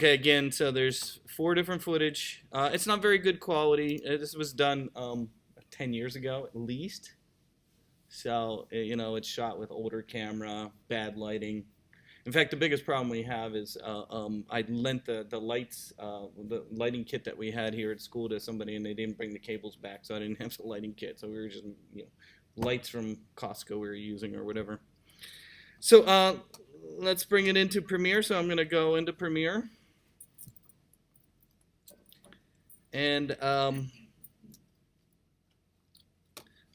Okay, again, so there's 4 different footage. It's not very good quality. This was done 10 years ago at least. So, it's shot with older camera, bad lighting. In fact, the biggest problem we have is I lent the lights, the lighting kit that we had here at school to somebody, and they didn't bring the cables back, so I didn't have the lighting kit. So we were just, lights from Costco we were using or whatever. So let's bring it into Premiere. So I'm going to go into Premiere. And I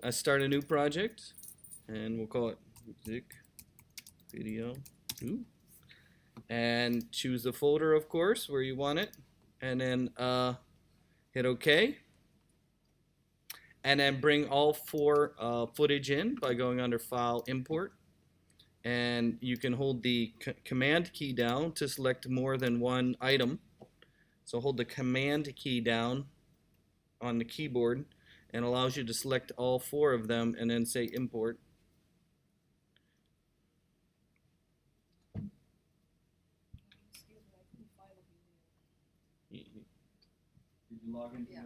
start a new project, and we'll call it Music Video 2. And choose the folder, of course, where you want it. And then hit OK. And then bring all 4 footage in by going under File, Import. And you can hold the Command key down to select more than one item. So hold the Command key down on the keyboard and allows you to select all 4 of them and then say Import. Did you log into this?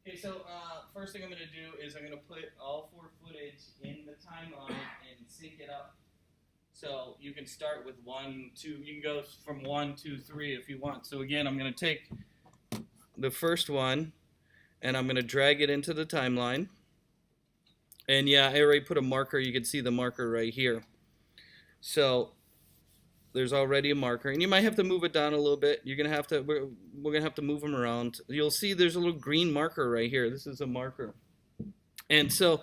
Okay, so first thing I'm going to do is I'm going to put all 4 footage in the timeline and sync it up. So you can start with 1, 2, you can go from 1, 2, 3 if you want. So again, I'm going to take the first one and I'm going to drag it into the timeline. And yeah, I already put a marker. You can see the marker right here. So there's already a marker, and you might have to move it down a little bit. You're gonna have to. We're gonna have to move them around. You'll see there's a little green marker right here. This is a marker, and so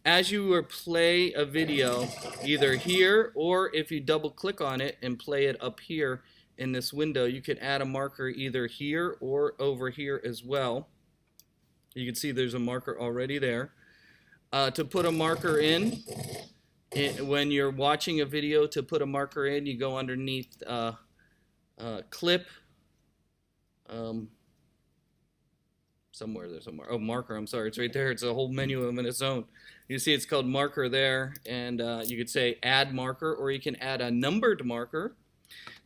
as you play a video, either here or if you double click on it and play it up here in this window, you can add a marker either here or over here as well. You can see there's a marker already there. To put a marker in. When you're watching a video, to put a marker in, you go underneath clip. Somewhere there's a marker. Oh, marker. I'm sorry. It's right there. It's a whole menu of its own. You see it's called marker there. And you could say add marker, or you can add a numbered marker.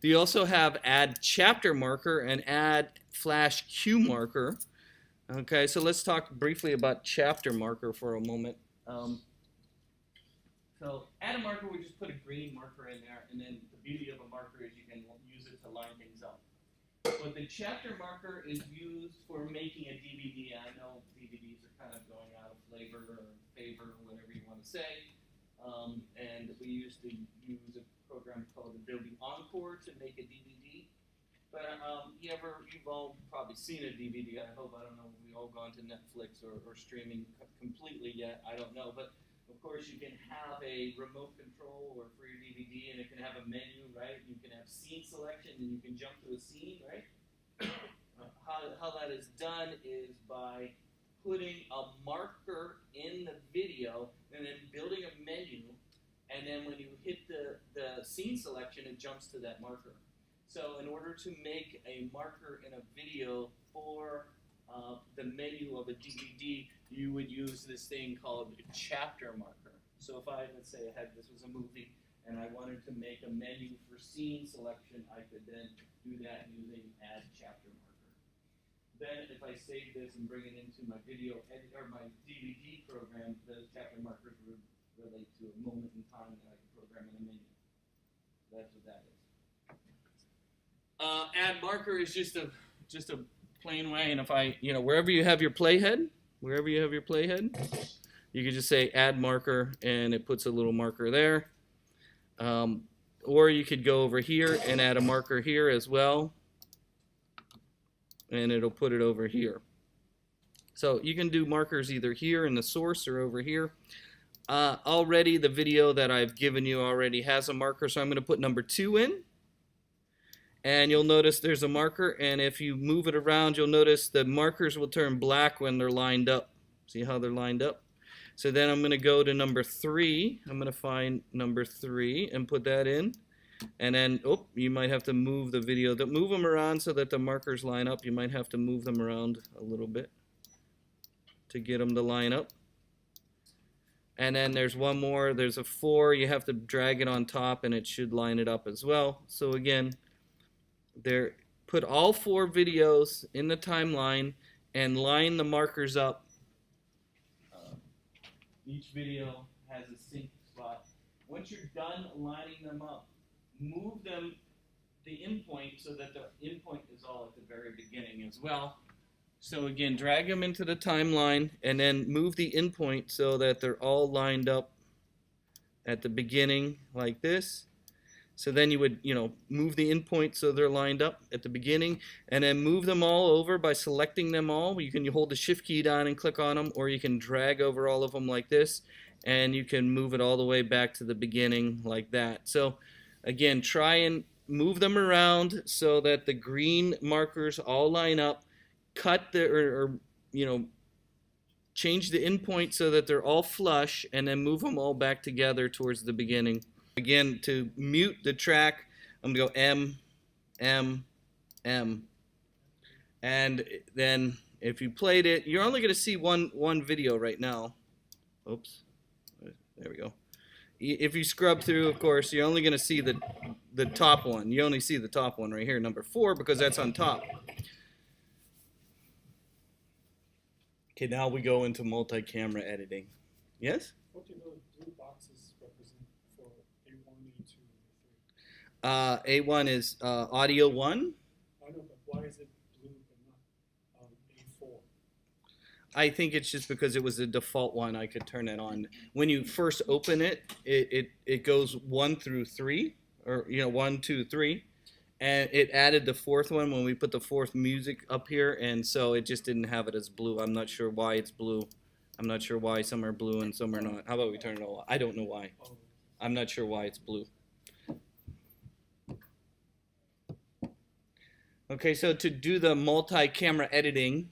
You also have add chapter marker and add flash cue marker. Okay, so let's talk briefly about chapter marker for a moment. So add a marker, we just put a green marker in there, and then the beauty of a marker is you can use it to line things up. But the chapter marker is used for making a DVD. I know DVDs are kind of going out of flavor or favor, or whatever you want to say. And we used to use a program called Adobe Encore to make a DVD. But you've all probably seen a DVD. I hope. I don't know. We've all gone to Netflix or streaming completely yet. I don't know. But of course, you can have a remote control or for your DVD, and it can have a menu, right? You can have scene selection, and you can jump to a scene, right? How that is done is by putting a marker in the video and then building a menu, and then when you hit the scene selection, it jumps to that marker. So in order to make a marker in a video for the menu of a DVD, you would use this thing called a chapter marker. So if let's say this was a movie, and I wanted to make a menu for scene selection, I could then do that using add chapter marker. Then if I save this and bring it into my video or my DVD program, the chapter markers would relate to a moment in time that I could program in a menu. That's what that is. Add marker is just a plain way, and if wherever you have your playhead, you can just say add marker, and it puts a little marker there. Or you could go over here and add a marker here as well, and it'll put it over here. So you can do markers either here in the source or over here. Already the video that I've given you already has a marker, so I'm going to put number 2 in. And you'll notice there's a marker, and if you move it around, you'll notice the markers will turn black when they're lined up. See how they're lined up? So then I'm going to go to number 3. I'm going to find number 3 and put that in. And then, oh, you might have to move the video. Move them around so that the markers line up. You might have to move them around a little bit to get them to line up. And then there's one more. There's a 4. You have to drag it on top, and it should line it up as well. So again, put all 4 videos in the timeline and line the markers up. Each video has a sync spot. Once you're done lining them up, move them the endpoint so that the endpoint is all at the very beginning as well. So again, drag them into the timeline and then move the endpoint so that they're all lined up at the beginning like this. So then you would, move the endpoint so they're lined up at the beginning, and then move them all over by selecting them all. You can hold the shift key down and click on them, or you can drag over all of them like this, and you can move it all the way back to the beginning like that. So again, try and move them around so that the green markers all line up. Cut change the endpoint so that they're all flush, and then move them all back together towards the beginning. Again, to mute the track, I'm going to go M, M, M. And then if you played it, you're only going to see one video right now. Oops. There we go. If you scrub through, of course, you're only going to see the top one. You only see the top one right here, number 4, because that's on top. Okay, now we go into multi-camera editing. Yes? What do those blue boxes represent for A1, A2, and A3? A1 is audio 1. I know, but why is it blue but not A4? I think it's just because it was the default one. I could turn it on. When you first open it, it goes 1 through 3, or 1, 2, 3. And it added the 4th one when we put the 4th music up here, and so it just didn't have it as blue. I'm not sure why it's blue. I'm not sure why some are blue and some are not. How about we turn it all? I don't know why. I'm not sure why it's blue. Okay, so to do the multi-camera editing,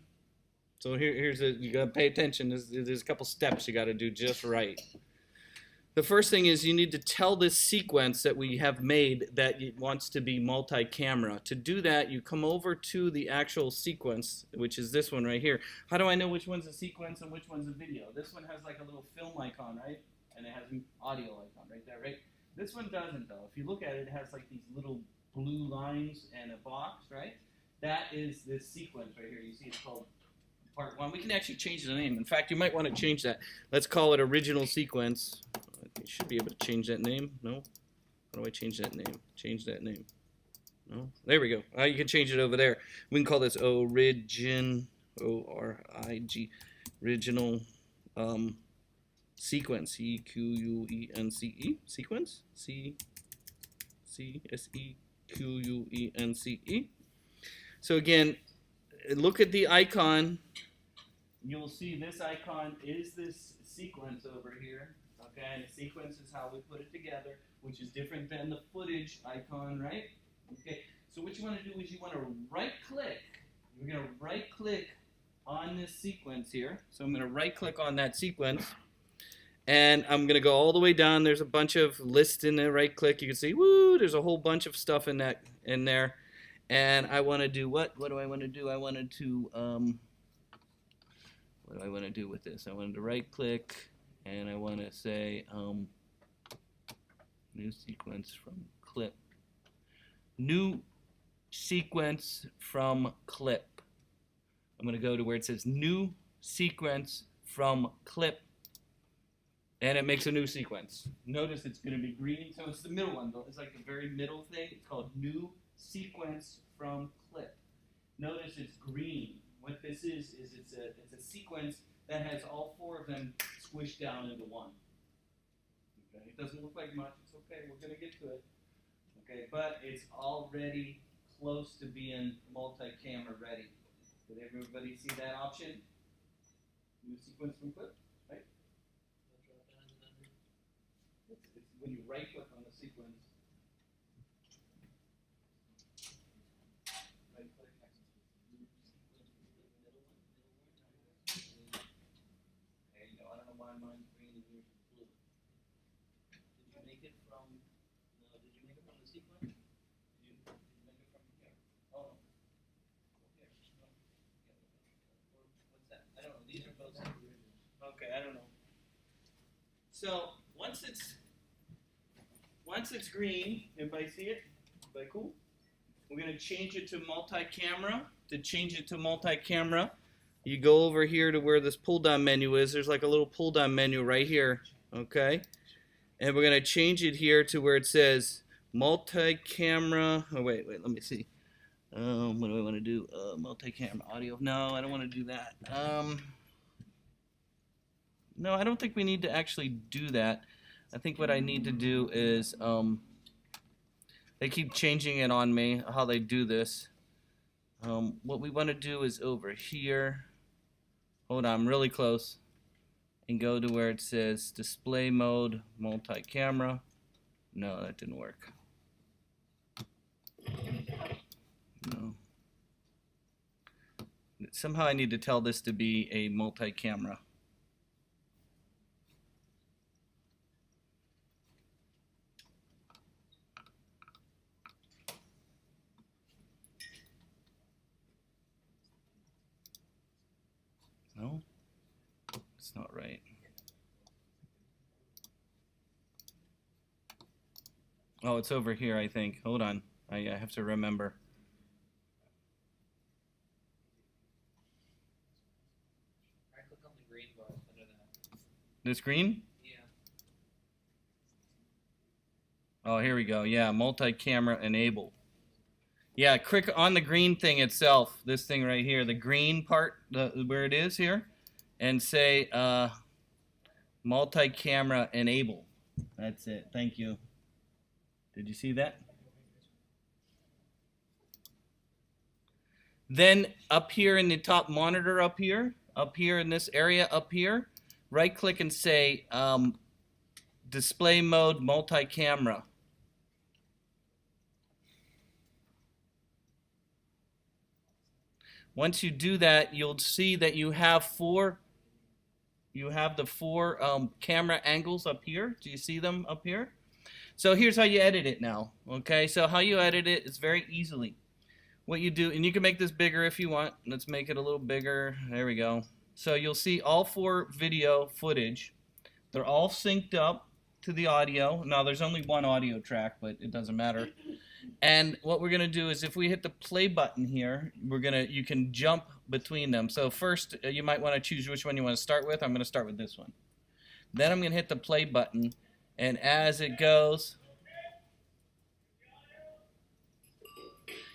so you gotta pay attention. There's a couple steps you gotta do just right. The first thing is you need to tell this sequence that we have made that it wants to be multi-camera. To do that, you come over to the actual sequence, which is this one right here. How do I know which one's a sequence and which one's a video? This one has like a little film icon, right? And it has an audio icon right there, right? This one doesn't, though. If you look at it, it has like these little blue lines and a box, right? That is this sequence right here. You see it's called Part 1. We can actually change the name. In fact, you might want to change that. Let's call it Original Sequence. You should be able to change that name. No? How do I change that name? Change that name. No? There we go. You can change it over there. We can call this Origin, O-R-I-G, Original Sequence. C-Q-U-E-N-C-E. Sequence? C-C-S-E-Q-U-E-N-C-E. So again, look at the icon. You'll see this icon is this sequence over here. Okay, and the sequence is how we put it together, which is different than the footage icon, right? Okay, so what you want to do is you want to right-click. You're going to right-click on this sequence here. So I'm going to right-click on that sequence, and I'm going to go all the way down. There's a bunch of lists in there. Right-click. You can see, woo, there's a whole bunch of stuff in there. And I want to do what? What do I want to do? I wanted to, what do I want to do with this? I wanted to right-click. And I want to say new sequence from clip. New sequence from clip. I'm going to go to where it says new sequence from clip. And it makes a new sequence. Notice it's going to be green. So it's the middle one, though. It's like the very middle thing. It's called new sequence from clip. Notice it's green. What this is it's a sequence that has all 4 of them squished down into one. Okay, it doesn't look like much. It's okay. We're going to get to it. Okay, but it's already close to being multi-camera ready. Did everybody see that option? New sequence from clip, right? It's when you right-click on the sequence. make it from? No, did you make it from the sequence? Did you make it from here? Oh, here. No. Or what's that? I don't know. These are both. Okay, I don't know. So once it's green, everybody see it? Everybody cool? We're gonna change it to multi-camera. To change it to multi-camera, you go over here to where this pull-down menu is. There's like a little pull-down menu right here, okay? And we're gonna change it here to where it says multi-camera. Oh wait, let me see. What do I want to do? Multi-camera audio. No, I don't want to do that. No, I don't think we need to actually do that. I think what I need to do is, they keep changing it on me, how they do this. What we want to do is over here. Hold on, I'm really close. And go to where it says display mode, multi-camera. No, that didn't work. No. Somehow I need to tell this to be a multi-camera. No, it's not right. Oh, it's over here, I think. Hold on. I have to remember. I click on the green bar under that. This green? Yeah. Oh, here we go. Yeah, multi-camera enable. Yeah, click on the green thing itself, this thing right here, the green part, where it is here, and say multi-camera enable. That's it. Thank you. Did you see that? Then up here in the top monitor up here in this area up here, right click and say display mode multi-camera. Once you do that, you'll see that you have the four camera angles up here. Do you see them up here? So here's how you edit it now. Okay, so how you edit it is very easily. What you do, and you can make this bigger if you want. Let's make it a little bigger. There we go. So you'll see all four video footage. They're all synced up to the audio. Now there's only one audio track, but it doesn't matter. And what we're gonna do is if we hit the play button here, you can jump between them. So first you might want to choose which one you want to start with. I'm gonna start with this one. Then I'm gonna hit the play button, and as it goes,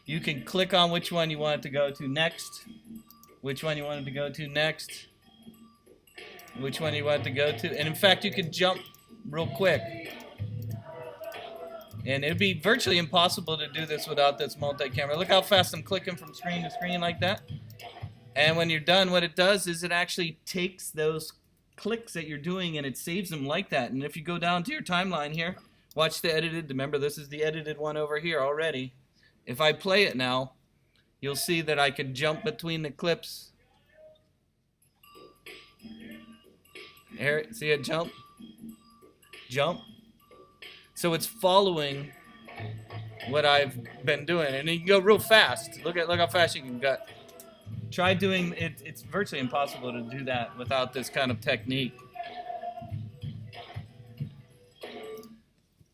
you can click on which one you want it to go to next, which one you want it to go to next, which one you want it to go to, and in fact you can jump real quick. And it'd be virtually impossible to do this without this multi-camera. Look how fast I'm clicking from screen to screen like that. And when you're done, what it does is it actually takes those clicks that you're doing and it saves them like that. And if you go down to your timeline here, watch the edited, remember this is the edited one over here already. If I play it now, you'll see that I could jump between the clips. Here, see it jump? Jump. So it's following what I've been doing, and you can go real fast. Look how fast you can go. Try doing it. It's virtually impossible to do that without this kind of technique.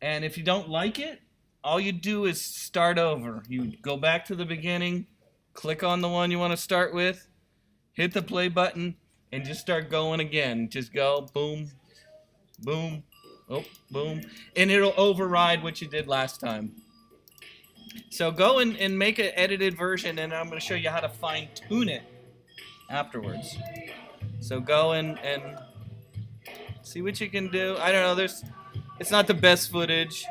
And if you don't like it, all you do is start over. You go back to the beginning, click on the one you want to start with, hit the play button, and just start going again. Just go boom, boom. Oh, boom. And it'll override what you did last time. So go and make an edited version, and I'm going to show you how to fine-tune it afterwards. So go and see what you can do. I don't know, it's not the best footage.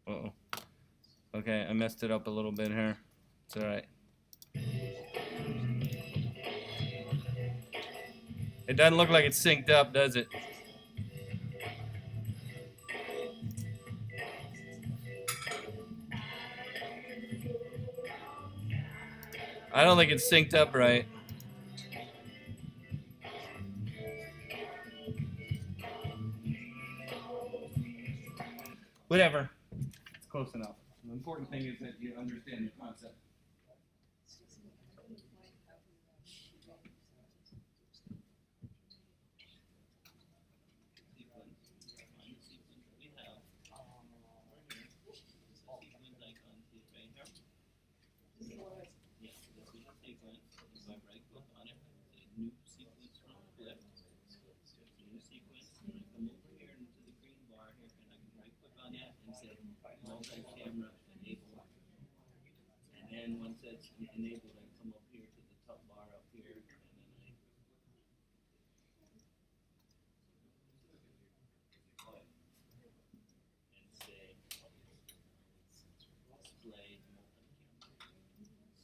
Uh-oh. Okay, I messed it up a little bit here. It's alright. It doesn't look like it's synced up, does it? I don't think it's synced up right. Whatever. It's close enough. The important thing is that you understand the concept. Multi-camera enabled, and then once that's enabled, I come up here to the top bar up here, and then I and say display multi-camera,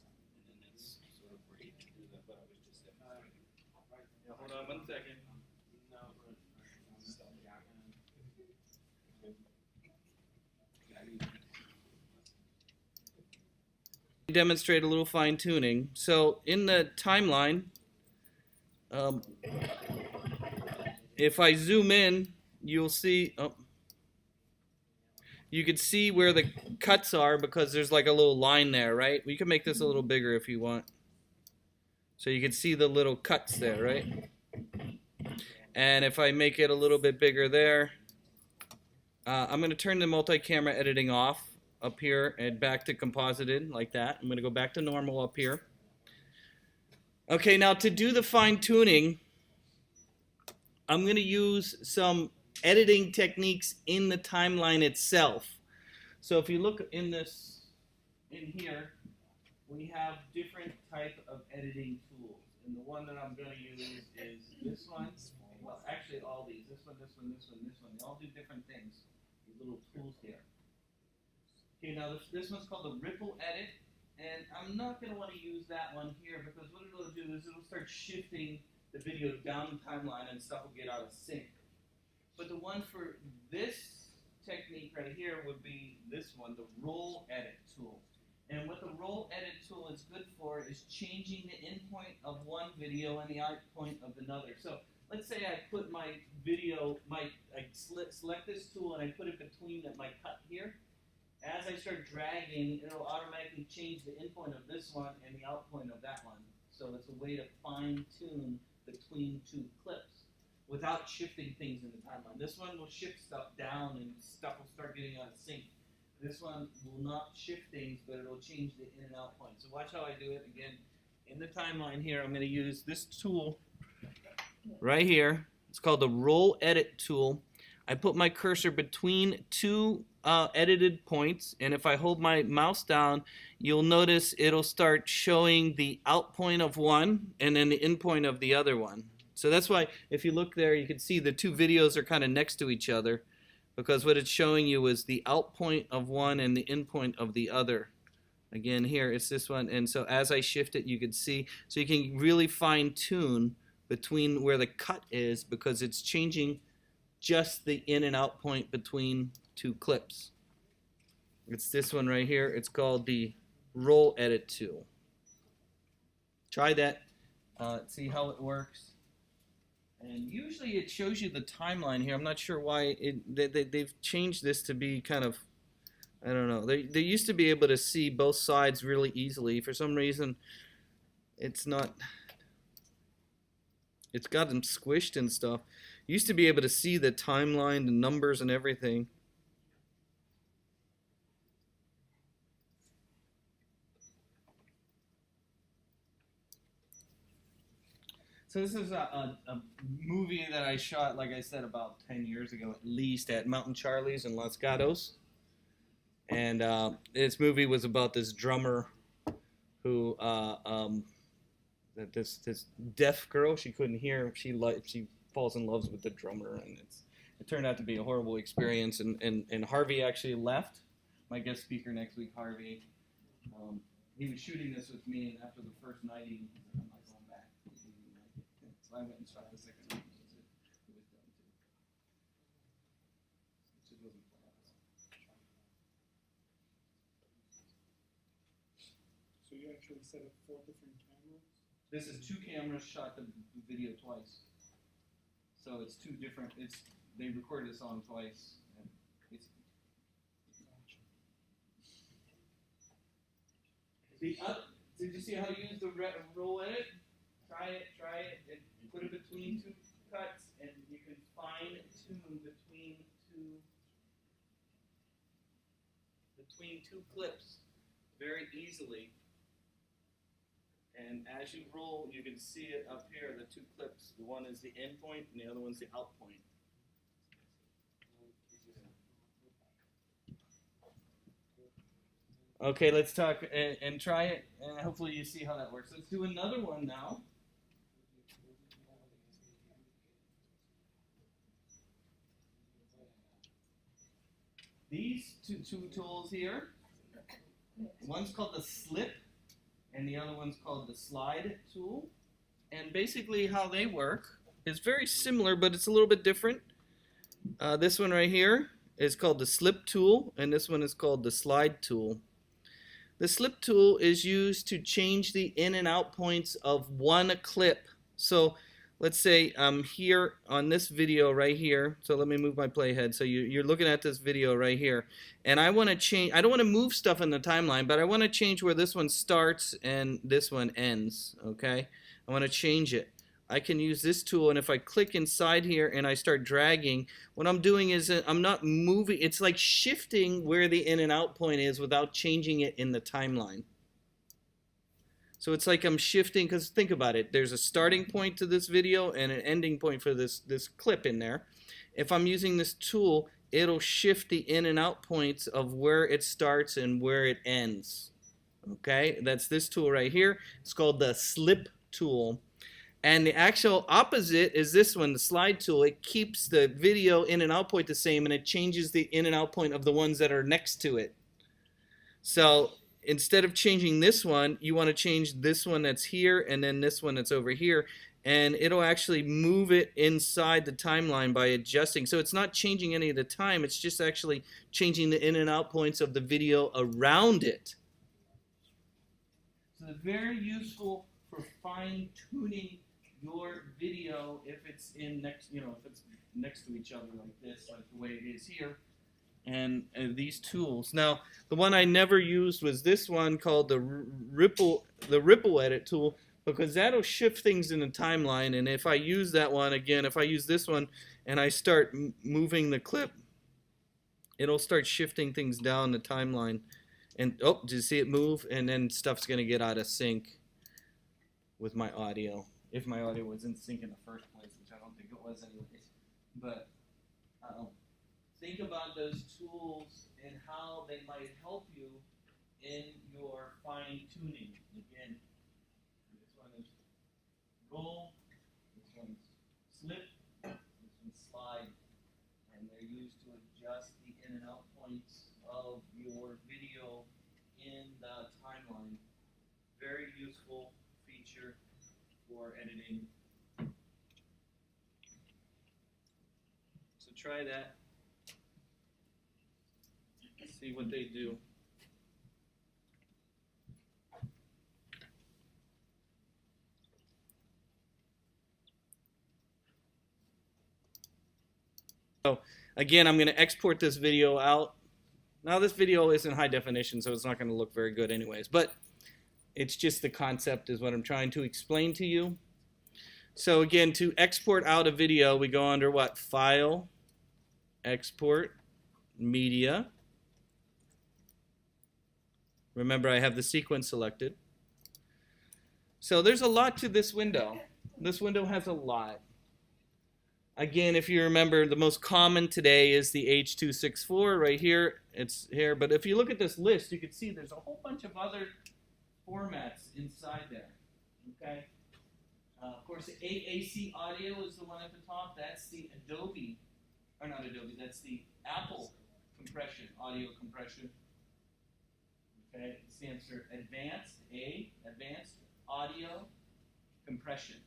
and then that's sort of where you can do that. But I was just Yeah, hold on 1 second. Demonstrate a little fine tuning. So in the timeline, if I zoom in, you'll see, you can see where the cuts are because there's like a little line there, right? We can make this a little bigger if you want. So you can see the little cuts there, right? And if I make it a little bit bigger there, I'm going to turn the multi-camera editing off up here and back to composited like that. I'm going to go back to normal up here. Okay, now to do the fine tuning, I'm going to use some editing techniques in the timeline itself. So if you look in here, we have different type of editing tools. And the one that I'm going to use is this one. Well, actually all these. This one, this one, this one, this one. They all do different things. These little tools here. Okay, now this one's called the Ripple Edit, and I'm not going to want to use that one here because what it'll do is it'll start shifting the video down the timeline and stuff will get out of sync. But the one for this technique right here would be this one, the Roll Edit tool. And what the Roll Edit tool is good for is changing the in point of one video and the out point of another. So let's say I put my video, I select this tool and I put it between my cut here. As I start dragging, it'll automatically change the in point of this one and the out point of that one. So it's a way to fine tune between two clips without shifting things in the timeline. This one will shift stuff down and stuff will start getting out of sync. This one will not shift things, but it'll change the in and out point. So watch how I do it again. In the timeline here, I'm going to use this tool right here. It's called the Roll Edit tool. I put my cursor between two edited points, and if I hold my mouse down, you'll notice it'll start showing the out point of one and then the in point of the other one. So that's why if you look there, you can see the two videos are kind of next to each other because what it's showing you is the out point of one and the in point of the other. Again, here it's this one, and so as I shift it, you can see, so you can really fine tune between where the cut is because it's changing just the in and out point between two clips. It's this one right here. It's called the Roll Edit tool. Try that. See how it works. And usually it shows you the timeline here. I'm not sure why they've changed this to be kind of, I don't know. They used to be able to see both sides really easily. For some reason, it's not. It's got them squished and stuff. Used to be able to see the timeline, the numbers, and everything. So this is a movie that I shot, like I said, about 10 years ago at least at Mountain Charlie's in Los Gatos. And this movie was about this drummer who, this deaf girl, she couldn't hear, she falls in love with the drummer, and it turned out to be a horrible experience. And Harvey actually left, my guest speaker next week, Harvey. He was shooting this with me, and after the first night, he said, I'm not going back. So I went and tried the second one. It was done too. It just wasn't flat. So you actually set up 4 different cameras? This is 2 cameras shot the video twice. So it's 2 different. They recorded the song twice. And it's, did you see how to use the roll edit? Try it, and put it between 2 cuts, and you can fine tune between two clips very easily. And as you roll, you can see it up here, the 2 clips. The one is the end point, and the other one's the out point. Okay, let's talk and try it, and hopefully you see how that works. Let's do another one now. These two tools here, one's called the slip, and the other one's called the slide tool. And basically how they work is very similar, but it's a little bit different. This one right here is called the slip tool, and this one is called the slide tool. The slip tool is used to change the in and out points of one clip. So let's say I'm here on this video right here. So let me move my playhead. So you're looking at this video right here. And I want to change, I don't want to move stuff in the timeline, but I want to change where this one starts and this one ends. Okay? I want to change it. I can use this tool, and if I click inside here and I start dragging, what I'm doing is I'm not moving, it's like shifting where the in and out point is without changing it in the timeline. So it's like I'm shifting, because think about it, there's a starting point to this video and an ending point for this clip in there. If I'm using this tool, it'll shift the in and out points of where it starts and where it ends. Okay, that's this tool right here. It's called the slip tool. And the actual opposite is this one, the slide tool. It keeps the video in and out point the same, and it changes the in and out point of the ones that are next to it. So instead of changing this one, you want to change this one that's here and then this one that's over here, and it'll actually move it inside the timeline by adjusting. So it's not changing any of the time, it's just actually changing the in and out points of the video around it. So it's very useful for fine-tuning your video if it's in next, if it's next to each other like this, like the way it is here, and these tools. Now, the one I never used was this one called the ripple edit tool, because that'll shift things in the timeline. And if I use that one again, if I use this one and I start moving the clip, it'll start shifting things down the timeline. And oh, did you see it move? And then stuff's gonna get out of sync with my audio, if my audio was in sync in the first place, which I don't think it was anyways. But think about those tools and how they might help you in your fine-tuning. Again, this one is roll, this one's slip, this one's slide, and they're used to adjust the in and out points of your video in the timeline. Very useful feature for editing. So try that. See what they do. So again, I'm going to export this video out. Now this video isn't high definition, so it's not going to look very good anyways, but it's just the concept is what I'm trying to explain to you. So again, to export out a video, we go under what? File, Export, Media. Remember, I have the sequence selected. So there's a lot to this window. This window has a lot. Again, if you remember, the most common today is the H.264 right here. It's here, but if you look at this list, you can see there's a whole bunch of other formats inside there. Okay. Of course, the AAC audio is the one at the top. That's the Adobe, or not Adobe. That's the Apple compression, audio compression. Okay, it stands for Advanced Audio Compression.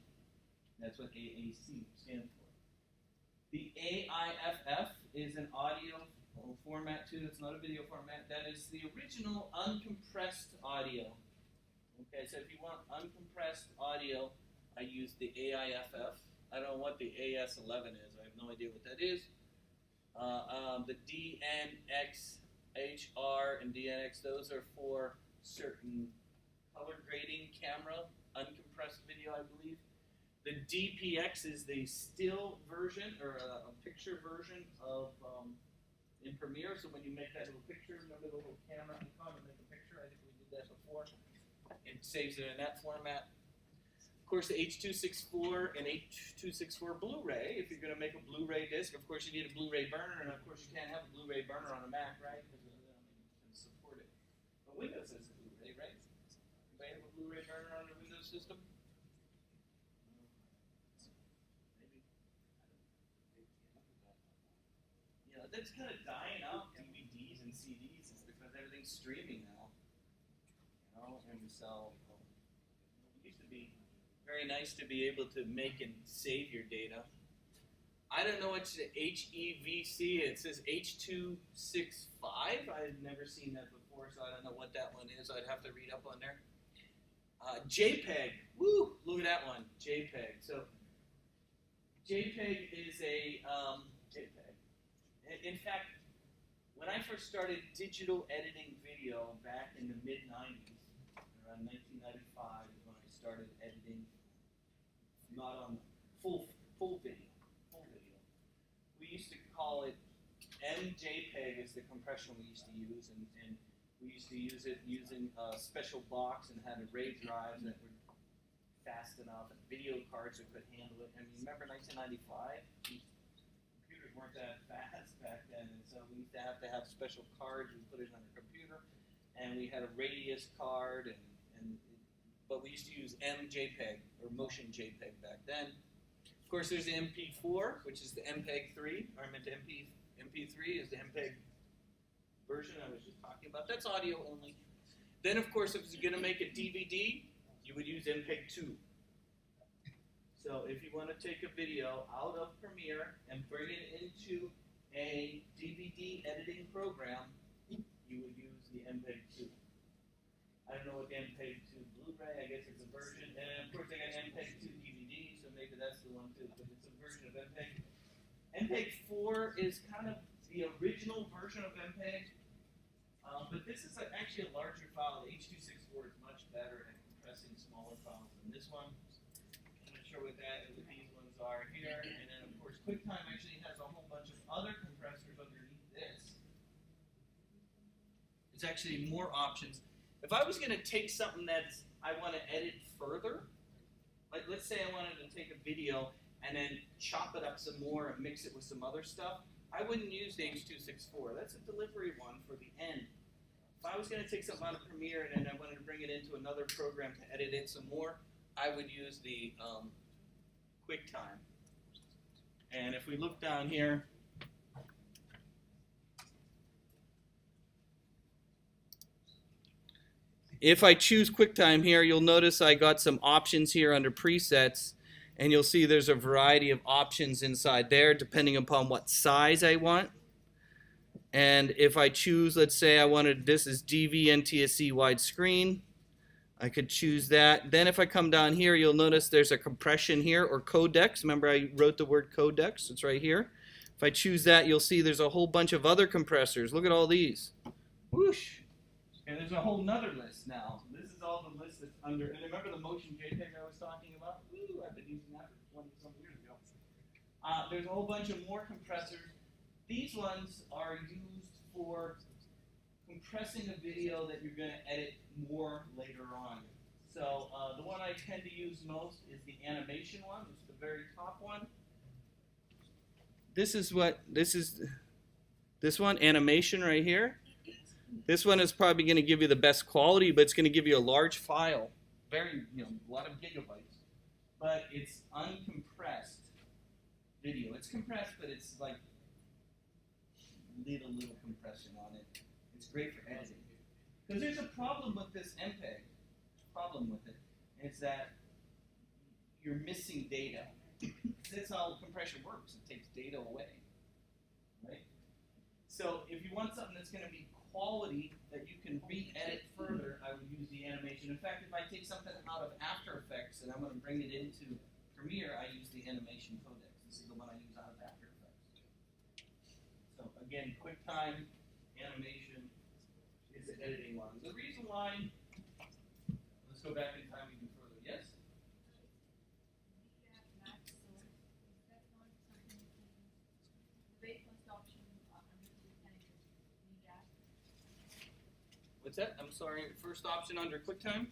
That's what AAC stands for. The AIFF is an audio format too. It's not a video format. That is the original uncompressed audio. Okay, so if you want uncompressed audio, I use the AIFF. I don't know what the AS11 is. I have no idea what that is. The DNXHR and DNX, those are for certain color grading camera, uncompressed video, I believe. The DPX is the still version, or a picture version of in Premiere. So when you make that little picture, remember the little camera icon and make a picture? I think we did that before. It saves it in that format. Of course, the H.264 and H.264 Blu-ray. If you're going to make a Blu-ray disc, of course you need a Blu-ray burner, and of course you can't have a Blu-ray burner on a Mac, right? Because it doesn't support it. But Windows has a Blu-ray, right? Anybody have a Blu-ray burner on their Windows system? That's kind of dying out, DVDs and CDs, is because everything's streaming now. You know, and so it used to be very nice to be able to make and save your data. I don't know what's the HEVC. It says H.265. I've never seen that before, so I don't know what that one is. I'd have to read up on there. JPEG. Woo! Look at that one. JPEG. So JPEG is a JPEG. In fact, when I first started digital editing video back in the mid-90s, around 1995 is when I started editing, not on full video. We used to call it MJPEG is the compression we used to use, and we used to use it using a special box and had RAID drives that were fast enough and video cards that could handle it. And remember 1995? Weren't that fast back then, and so we used to have special cards. We put it on a computer, and we had a radius card, but we used to use MJPEG or Motion JPEG back then. Of course, there's the MP4, which is the MPEG-3. Or I meant MP3 is the MPEG version I was just talking about. That's audio only. Then, of course, if you're going to make a DVD, you would use MPEG-2. So if you want to take a video out of Premiere and bring it into a DVD editing program, you would use the MPEG-2. I don't know what the MPEG-2 Blu-ray, I guess it's a version. And of course they got MPEG-2 DVD, so maybe that's the one too, but it's a version of MPEG. MPEG-4 is kind of the original version of MPEG, but this is actually a larger file. The H.264 is much better at compressing smaller files than this one. Sure what these ones are here, and then of course QuickTime actually has a whole bunch of other compressors underneath this. There's actually more options. If I was going to take something that's I want to edit further, like let's say I wanted to take a video and then chop it up some more and mix it with some other stuff, I wouldn't use the H.264. That's a delivery one for the end. If I was going to take something out of Premiere and then I wanted to bring it into another program to edit it some more, I would use the QuickTime. And if we look down here, if I choose QuickTime here, you'll notice I got some options here under presets, and you'll see there's a variety of options inside there depending upon what size I want. And if I choose, let's say I wanted, this is DV NTSC widescreen, I could choose that. Then if I come down here, you'll notice there's a compression here, or codecs. Remember I wrote the word codecs, it's right here. If I choose that, you'll see there's a whole bunch of other compressors. Look at all these. Whoosh. And there's a whole nother list now. This is all the list that's under, and remember the Motion JPEG I was talking about? Woo, I've been using that for 20-some years ago. There's a whole bunch of more compressors. These ones are used for compressing a video that you're going to edit more later on. So the one I tend to use most is the animation one, which is the very top one. This one, animation right here. This one is probably going to give you the best quality, but it's going to give you a large file, a lot of gigabytes. But it's uncompressed video. It's compressed, but it's like little compression on it. It's great for editing. Because there's a problem with this MPEG. Problem with it is that you're missing data. That's how compression works. It takes data away, right? So if you want something that's going to be quality that you can re-edit further, I would use the animation. In fact, if I take something out of After Effects and I'm going to bring it into Premiere, I use the animation codec. This is the one I use out of After Effects. So again, QuickTime animation is the editing one. The reason why, let's go back in time even further. Yes? What's that? I'm sorry. First option under QuickTime?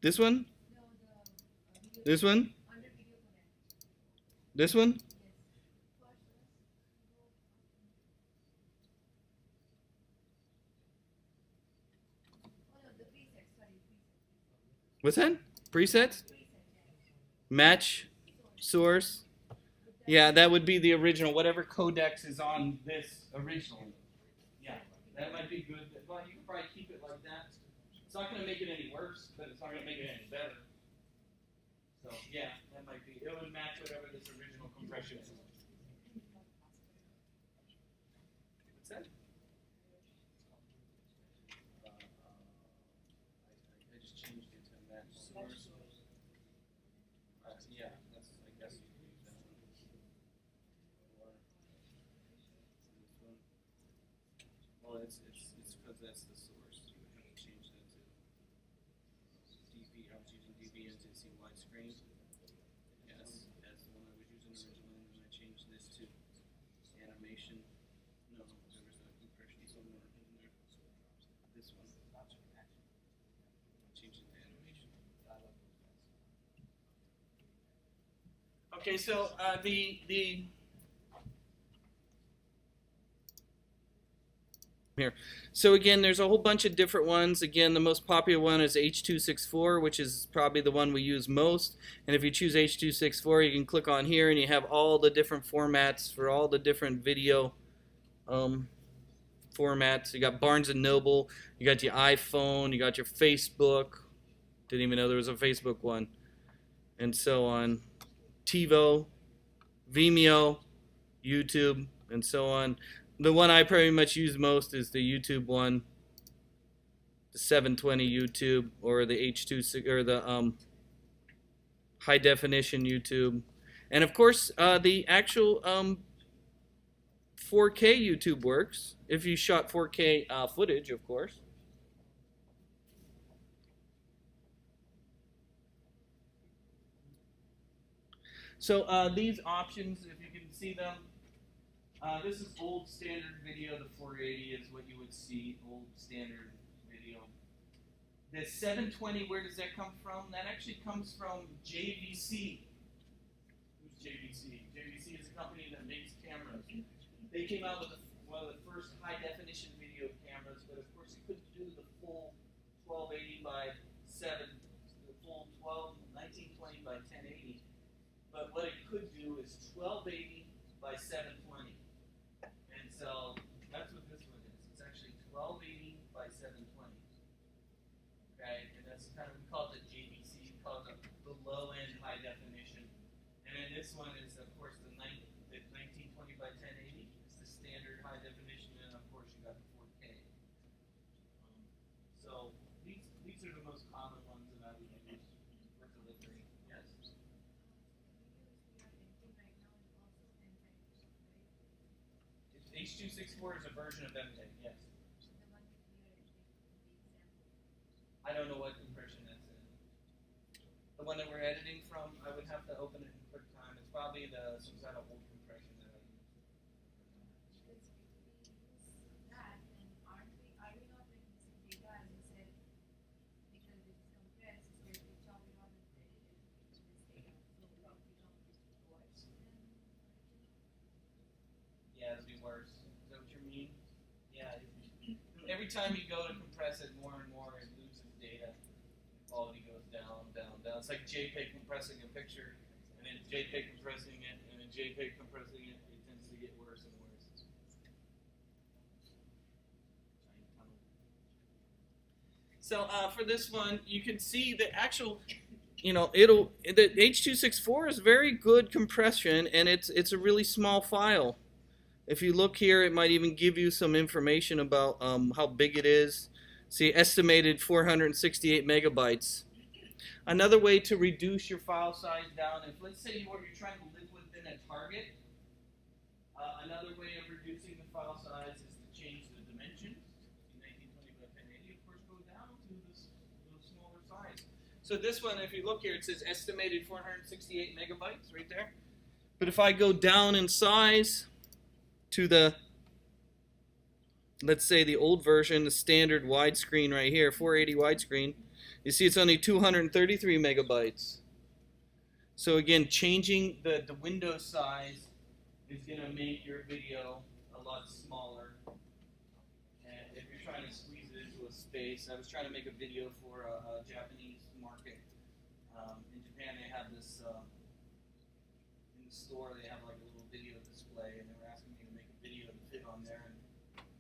This one? This one? This one? What's that? Presets? Match? Source? Yeah, that would be the original. Whatever codecs is on this originally. Yeah, that might be good. Well, you can probably keep it like that. It's not going to make it any worse, but it's not going to make it any better. So, yeah, that might be. It would match whatever this original compression is. What's that? I just changed it to match source. Yeah, that's, I guess you can use that one. Or this one. Well, it's because that's the source. You would have to change that to DV. I was using DV to see widescreen. Yes, that's the one I was using originally, and then I changed this to animation. No, there was a compression somewhere in there. This one. Change it to animation. Okay, so here. So again, there's a whole bunch of different ones. Again, the most popular one is H.264, which is probably the one we use most. And if you choose H.264, you can click on here and you have all the different formats for all the different video formats. You got Barnes & Noble, you got your iPhone, you got your Facebook. Didn't even know there was a Facebook one. And so on. TiVo, Vimeo, YouTube, and so on. The one I pretty much use most is the YouTube one, the 720 YouTube, or the H.2 or the high definition YouTube, and of course the actual 4K YouTube works if you shot 4K footage, of course. So these options, if you can see them, this is old standard video. The 480 is what you would see, old standard video. The 720, where does that come from? That actually comes from JVC. Who's JVC? JVC is a company that makes cameras. They came out with one of the first high definition video cameras, but of course it couldn't do the full 1280 by 7, the full 1920 by 1080. But what it could do is 1280 by 720. And so that's what this one is. It's actually 1280 by 720. Okay, and that's kind of, we call it the JVC, we call it the low end high definition. And then this one is, of course, the 1920 by 1080. It's the standard high definition, and of course you got the 4K. So these are the most common ones that I would use for delivery. Yes. H.264 is a version of MTEG, yes. I don't know what compression that's in. The one that we're editing from, I would have to open it in QuickTime. It's probably some kind of old compression that I use. Yeah, it'd be worse. Is that what you mean? Yeah. Every time you go to compress it more and more, it loses data. Quality goes down, down, down. It's like JPEG compressing a picture, and then JPEG compressing it, and then JPEG compressing it. It tends to get worse and worse. So for this one, you can see the actual, the H.264 is very good compression, and it's a really small file. If you look here, it might even give you some information about how big it is. See, estimated 468 megabytes. Another way to reduce your file size down, if let's say you're trying to live within a target, another way of reducing the file size is to change the dimensions. 1920 by 1080, of course, go down to this little smaller size. So this one, if you look here, it says estimated 468 megabytes right there. But if I go down in size to the, let's say the old version, the standard widescreen right here, 480 widescreen, you see it's only 233 megabytes. So again, changing the window size is going to make your video a lot smaller. And if you're trying to squeeze it into a space, I was trying to make a video for a Japanese market. In Japan, they have this, in the store, they have like a little video display, and they were asking me to make a video to fit on there.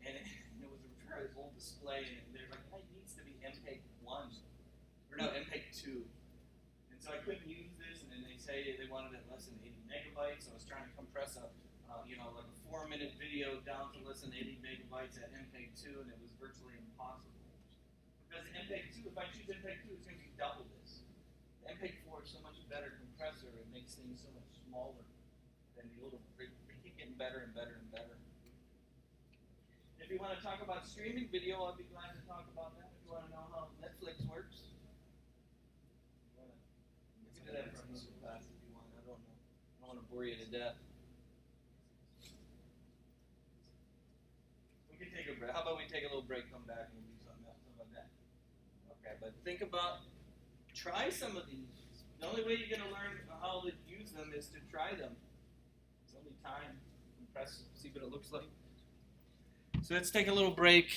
And it was a very old display, and they're like, it needs to be MPEG 1, or no, MPEG 2. And so I couldn't use this, and then they say they wanted it less than 80 megabytes. So I was trying to compress a, like a 4-minute video down to less than 80 megabytes at MPEG 2, and it was virtually impossible. Because MPEG 2, if I choose MPEG 2, it's going to be double this. The MPEG 4 is so much better compressor. It makes things so much smaller than the older one. They keep getting better and better and better. If you want to talk about streaming video, I'll be glad to talk about that. If you want to know how Netflix works, we can do that from this class if you want. I don't know. I don't want to bore you to death. We can take a break. How about we take a little break, come back, and we'll do something else about that. Okay, but think about, try some of these. The only way you're going to learn how to use them is to try them. It's only time. Compress, see what it looks like. So let's take a little break.